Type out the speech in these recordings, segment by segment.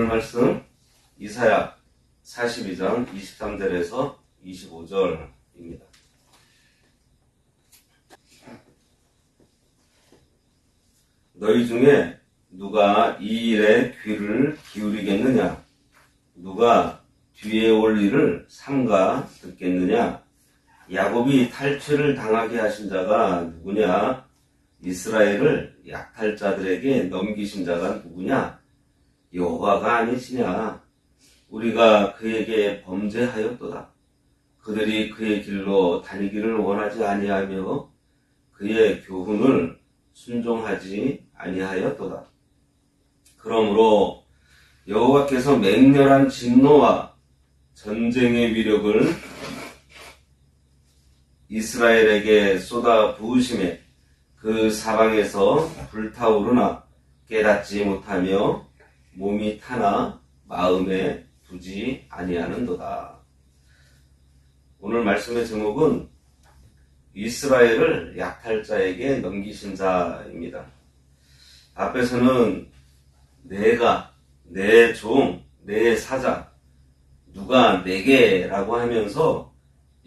오늘 말씀 이사야 42장 23절에서 25절입니다. 너희 중에 누가 이 일에 귀를 기울이겠느냐? 누가 뒤에 올 일을 삼가 듣겠느냐? 야곱이 탈취를 당하게 하신 자가 누구냐? 이스라엘을 약탈자들에게 넘기신 자가 누구냐? 여호와가 아니시냐? 우리가 그에게 범죄하였도다. 그들이 그의 길로 다니기를 원하지 아니하며 그의 교훈을 순종하지 아니하였도다. 그러므로 여호와께서 맹렬한 진노와 전쟁의 위력을 이스라엘에게 쏟아 부으심에 그 사방에서 불타오르나 깨닫지 못하며 몸이 타나 마음에 두지 아니하는도다. 오늘 말씀의 제목은 이스라엘을 약탈자에게 넘기신 자입니다. 앞에서는 내가, 내 종, 내 사자, 누가 내게라고 하면서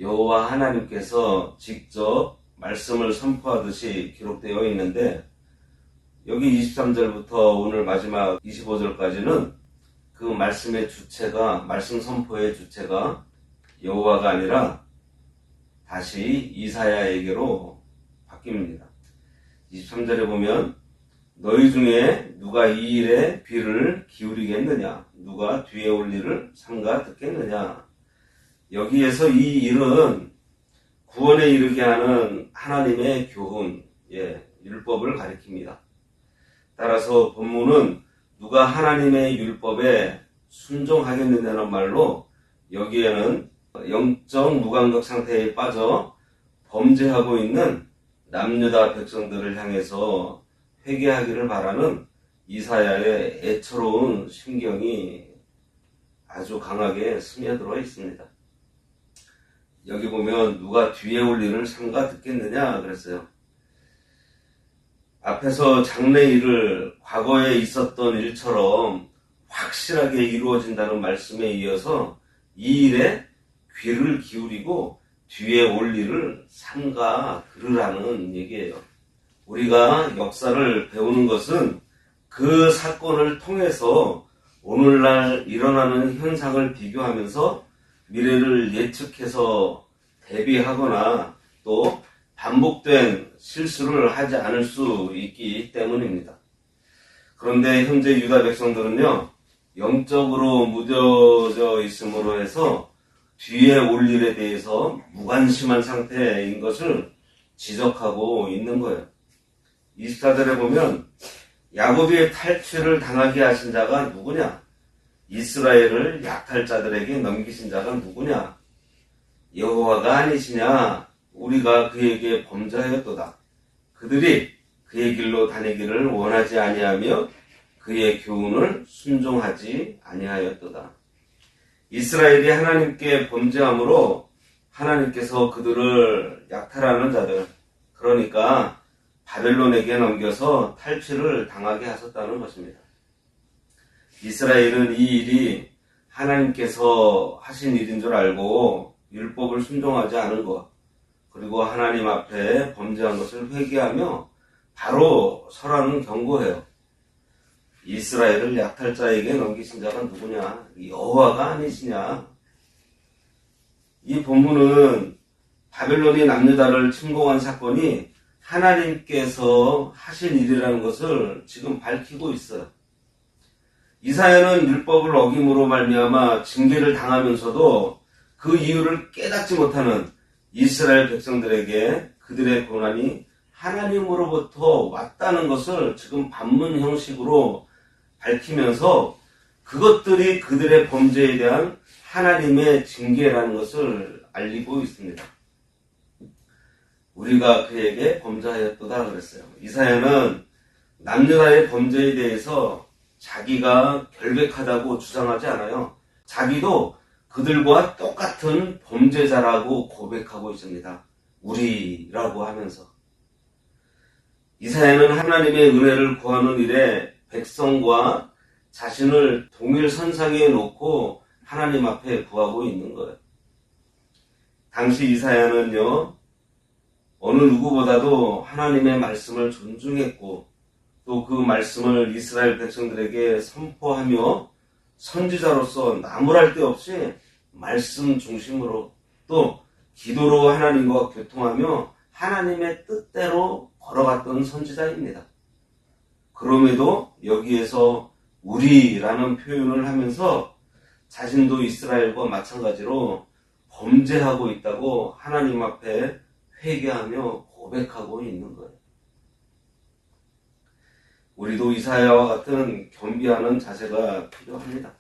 여호와 하나님께서 직접 말씀을 선포하듯이 기록되어 있는데, 여기 23절부터 오늘 마지막 25절까지는 그 말씀의 주체가, 말씀 선포의 주체가 여호와가 아니라 다시 이사야에게로 바뀝니다. 23절에 보면 너희 중에 누가 이 일에 귀를 기울이겠느냐? 누가 뒤에 올 일을 삼가 듣겠느냐? 여기에서 이 일은 구원에 이르게 하는 하나님의 교훈, 율법을 가리킵니다. 따라서 본문은 누가 하나님의 율법에 순종하겠느냐는 말로 여기에는 영적 무감각 상태에 빠져 범죄하고 있는 남유다 백성들을 향해서 회개하기를 바라는 이사야의 애처로운 심경이 아주 강하게 스며들어 있습니다. 여기 보면 누가 뒤에 올 일을 삼가 듣겠느냐 그랬어요. 앞에서 장래 일을 과거에 있었던 일처럼 확실하게 이루어진다는 말씀에 이어서 이 일에 귀를 기울이고 뒤에 올 일을 삼가 들으라는 얘기예요. 우리가 역사를 배우는 것은 그 사건을 통해서 오늘날 일어나는 현상을 비교하면서 미래를 예측해서 대비하거나 또 반복된 실수를 하지 않을 수 있기 때문입니다. 그런데 현재 유다 백성들은요, 영적으로 무뎌져 있음으로 해서 뒤에 올 일에 대해서 무관심한 상태인 것을 지적하고 있는 거예요. 24절에 보면 야곱이 탈취를 당하게 하신 자가 누구냐? 이스라엘을 약탈자들에게 넘기신 자가 누구냐? 여호와가 아니시냐? 우리가 그에게 범죄하였도다. 그들이 그의 길로 다니기를 원하지 아니하며 그의 교훈을 순종하지 아니하였도다. 이스라엘이 하나님께 범죄함으로 하나님께서 그들을 약탈하는 자들, 그러니까 바벨론에게 넘겨서 탈취를 당하게 하셨다는 것입니다. 이스라엘은 이 일이 하나님께서 하신 일인 줄 알고 율법을 순종하지 않은 것, 그리고 하나님 앞에 범죄한 것을 회개하며 바로 서라는 경고해요. 이스라엘을 약탈자에게 넘기신 자가 누구냐? 여호와가 아니시냐? 이 본문은 바벨론이 남유다를 침공한 사건이 하나님께서 하신 일이라는 것을 지금 밝히고 있어요. 이사야는 율법을 어김으로 말미암아 징계를 당하면서도 그 이유를 깨닫지 못하는 이스라엘 백성들에게 그들의 고난이 하나님으로부터 왔다는 것을 지금 반문 형식으로 밝히면서 그것들이 그들의 범죄에 대한 하나님의 징계라는 것을 알리고 있습니다. 우리가 그에게 범죄하였도다 그랬어요. 이사야는 남유다의 범죄에 대해서 자기가 결백하다고 주장하지 않아요. 자기도 그들과 똑같은 범죄자라고 고백하고 있습니다. 우리라고 하면서. 이사야는 하나님의 은혜를 구하는 일에 백성과 자신을 동일 선상에 놓고 하나님 앞에 구하고 있는 거예요. 당시 이사야는요, 어느 누구보다도 하나님의 말씀을 존중했고 또 그 말씀을 이스라엘 백성들에게 선포하며 선지자로서 나무랄 데 없이 말씀 중심으로 또 기도로 하나님과 교통하며 하나님의 뜻대로 걸어갔던 선지자입니다. 그럼에도 여기에서 우리라는 표현을 하면서 자신도 이스라엘과 마찬가지로 범죄하고 있다고 하나님 앞에 회개하며 고백하고 있는 거예요. 우리도 이사야와 같은 겸비하는 자세가 필요합니다.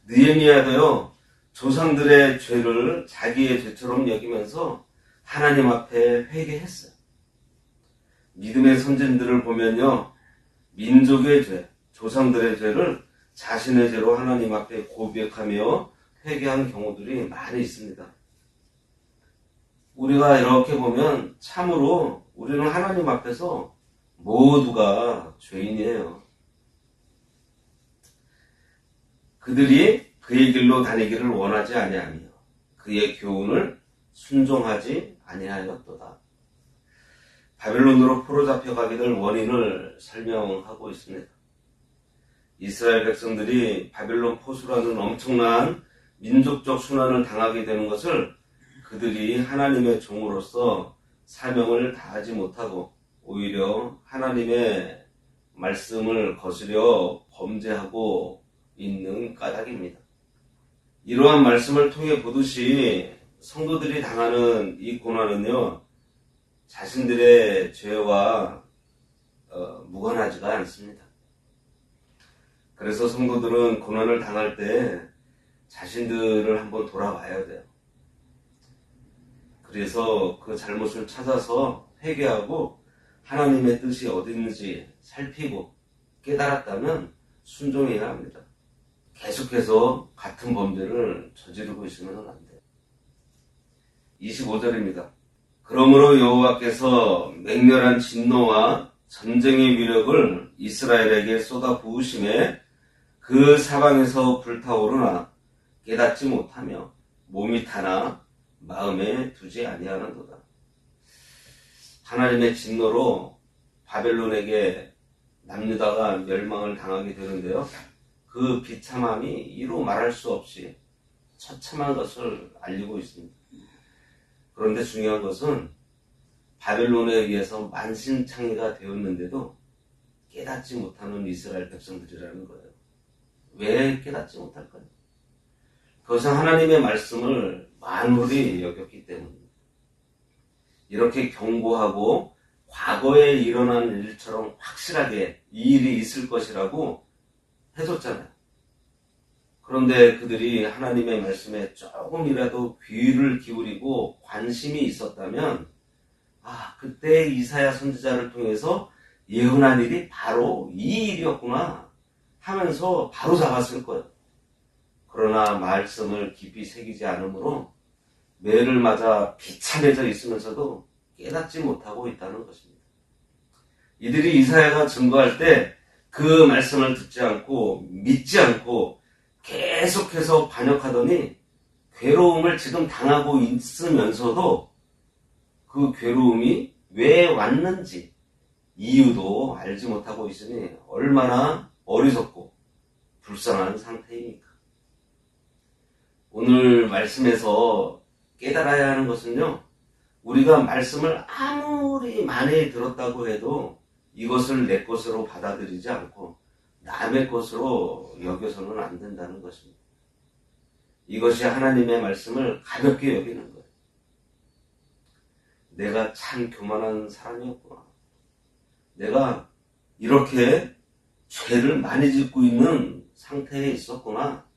느헤미야도요, 조상들의 죄를 자기의 죄처럼 여기면서 하나님 앞에 회개했어요. 믿음의 선진들을 보면요, 민족의 죄, 조상들의 죄를 자신의 죄로 하나님 앞에 고백하며 회개한 경우들이 많이 있습니다. 우리가 이렇게 보면 참으로 우리는 하나님 앞에서 모두가 죄인이에요. 그들이 그의 길로 다니기를 원하지 아니하며 그의 교훈을 순종하지 아니하였도다. 바벨론으로 포로잡혀 가게 될 원인을 설명하고 있습니다. 이스라엘 백성들이 바벨론 포수라는 엄청난 민족적 순환을 당하게 되는 것을 그들이 하나님의 종으로서 사명을 다하지 못하고 오히려 하나님의 말씀을 거스려 범죄하고 있는 까닭입니다. 이러한 말씀을 통해 보듯이 성도들이 당하는 이 고난은요, 자신들의 죄와 무관하지가 않습니다. 그래서 성도들은 고난을 당할 때 자신들을 한번 돌아봐야 돼요. 그래서 그 잘못을 찾아서 회개하고 하나님의 뜻이 어디 있는지 살피고 깨달았다면 순종해야 합니다. 계속해서 같은 범죄를 저지르고 있으면 안 돼요. 25절입니다. 그러므로 여호와께서 맹렬한 진노와 전쟁의 위력을 이스라엘에게 쏟아 부으심에 그 사방에서 불타오르나 깨닫지 못하며 몸이 타나 마음에 두지 아니하는도다. 하나님의 진노로 바벨론에게 남유다가 멸망을 당하게 되는데요. 그 비참함이 이루 말할 수 없이 처참한 것을 알리고 있습니다. 그런데 중요한 것은 바벨론에 의해서 만신창이가 되었는데도 깨닫지 못하는 이스라엘 백성들이라는 거예요. 왜 깨닫지 못할까요? 그것은 하나님의 말씀을 만홀히 여겼기 때문입니다. 이렇게 경고하고 과거에 일어난 일처럼 확실하게 이 일이 있을 것이라고 해줬잖아요. 그런데 그들이 하나님의 말씀에 조금이라도 귀를 기울이고 관심이 있었다면 그때 이사야 선지자를 통해서 예언한 일이 바로 이 일이었구나 하면서 바로 잡았을 거예요. 그러나 말씀을 깊이 새기지 않으므로 매를 맞아 비참해져 있으면서도 깨닫지 못하고 있다는 것입니다. 이들이 이사야가 증거할 때 그 말씀을 듣지 않고 믿지 않고 계속해서 반역하더니 괴로움을 지금 당하고 있으면서도 그 괴로움이 왜 왔는지 이유도 알지 못하고 있으니 얼마나 어리석고 불쌍한 상태입니까? 오늘 말씀에서 깨달아야 하는 것은요, 우리가 말씀을 아무리 많이 들었다고 해도 이것을 내 것으로 받아들이지 않고 남의 것으로 여겨서는 안 된다는 것입니다. 이것이 하나님의 말씀을 가볍게 여기는 거예요. 내가 참 교만한 사람이었구나. 내가 이렇게 죄를 많이 짓고 있는 상태에 있었구나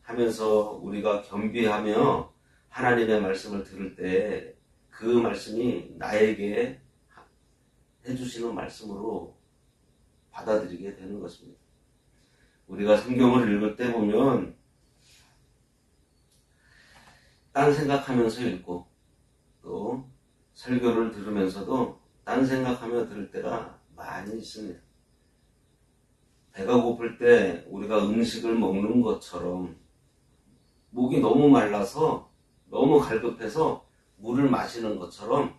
하면서 우리가 겸비하며 하나님의 말씀을 들을 때 그 말씀이 나에게 해주시는 말씀으로 받아들이게 되는 것입니다. 우리가 성경을 읽을 때 보면 딴 생각하면서 읽고 또 설교를 들으면서도 딴 생각하며 들을 때가 많이 있습니다. 배가 고플 때 우리가 음식을 먹는 것처럼 목이 너무 말라서 너무 갈급해서 물을 마시는 것처럼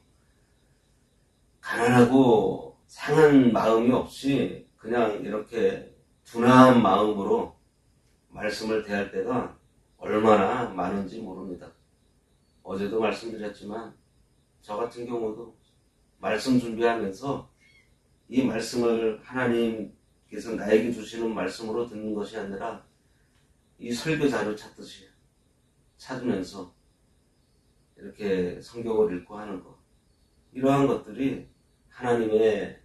가난하고 상한 마음이 없이 그냥 이렇게 둔한 마음으로 말씀을 대할 때가 얼마나 많은지 모릅니다. 어제도 말씀드렸지만 저 같은 경우도 말씀 준비하면서 이 말씀을 하나님께서 나에게 주시는 말씀으로 듣는 것이 아니라 이 설교 자료 찾듯이 찾으면서 이렇게 성경을 읽고 하는 것, 이러한 것들이 하나님의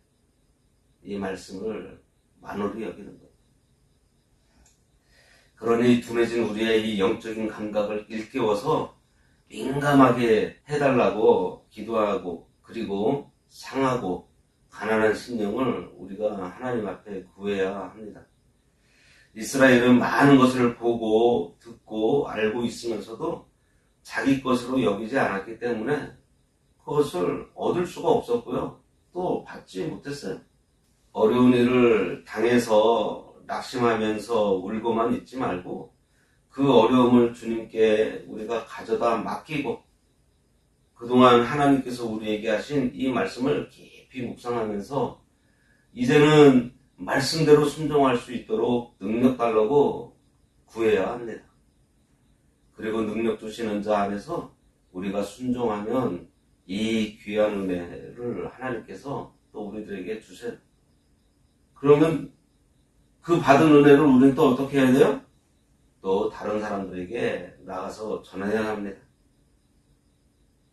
이 말씀을 만홀히 여기는 것. 그러니 둔해진 우리의 이 영적인 감각을 일깨워서 민감하게 해달라고 기도하고, 그리고 상하고 가난한 심령을 우리가 하나님 앞에 구해야 합니다. 이스라엘은 많은 것을 보고 듣고 알고 있으면서도 자기 것으로 여기지 않았기 때문에 그것을 얻을 수가 없었고요. 또 받지 못했어요. 어려운 일을 당해서 낙심하면서 울고만 있지 말고 그 어려움을 주님께 우리가 가져다 맡기고 그동안 하나님께서 우리에게 하신 이 말씀을 깊이 묵상하면서 이제는 말씀대로 순종할 수 있도록 능력 달라고 구해야 합니다. 그리고 능력 주시는 자 안에서 우리가 순종하면 이 귀한 은혜를 하나님께서 또 우리들에게 주세요. 그러면 그 받은 은혜를 우리는 또 어떻게 해야 돼요? 또 다른 사람들에게 나가서 전해야 합니다.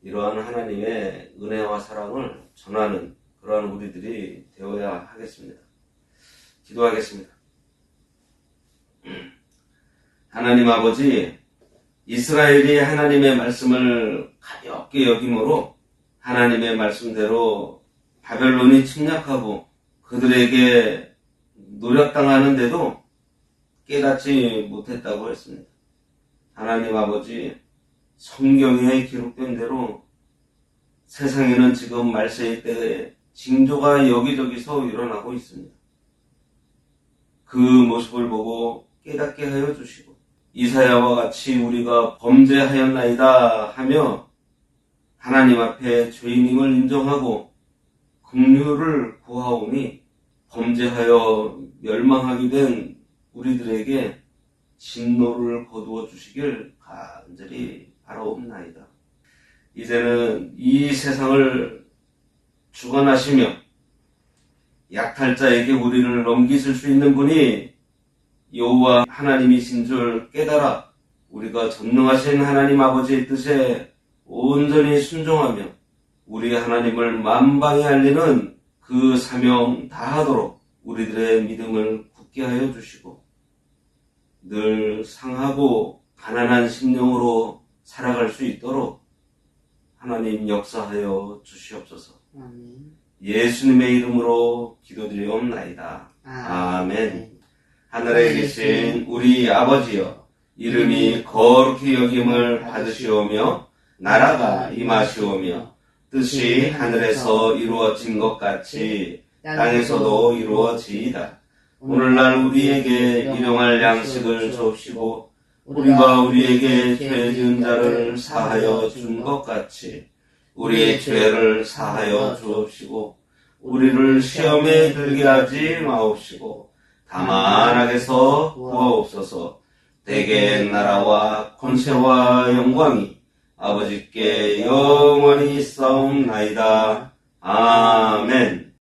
이러한 하나님의 은혜와 사랑을 전하는 그러한 우리들이 되어야 하겠습니다. 기도하겠습니다. 하나님 아버지, 이스라엘이 하나님의 말씀을 가볍게 여김으로 하나님의 말씀대로 바벨론이 침략하고 그들에게 노력당하는데도 깨닫지 못했다고 했습니다. 하나님 아버지, 성경에 기록된 대로 세상에는 지금 말세의 때에 징조가 여기저기서 일어나고 있습니다. 그 모습을 보고 깨닫게 하여 주시고 이사야와 같이 우리가 범죄하였나이다 하며 하나님 앞에 죄인임을 인정하고 긍휼을 구하오니 범죄하여 멸망하게 된 우리들에게 진노를 거두어 주시길 간절히 바라옵나이다. 이제는 이 세상을 주관하시며 약탈자에게 우리를 넘기실 수 있는 분이 여호와 하나님이신 줄 깨달아 우리가 전능하신 하나님 아버지의 뜻에 온전히 순종하며 우리 하나님을 만방에 알리는 그 사명 다하도록 우리들의 믿음을 굳게 하여 주시고 늘 상하고 가난한 심령으로 살아갈 수 있도록 하나님 역사하여 주시옵소서. 아멘. 예수님의 이름으로 기도드리옵나이다. 아멘. 하늘에 계신 우리 아버지여, 이름이 거룩히 여김을 받으시오며 나라가 임하시오며 뜻이 하늘에서 이루어진 것 같이 땅에서도 이루어지이다. 오늘날 우리에게 일용할 양식을 주옵시고 우리가 우리에게 죄 지은 자를 사하여 준 것 같이 우리의 죄를 사하여 주옵시고 우리를 시험에 들게 하지 마옵시고 다만 악에서 구하옵소서. 대개 나라와 권세와 영광이 아버지께 영원히 있사옵나이다. 아멘.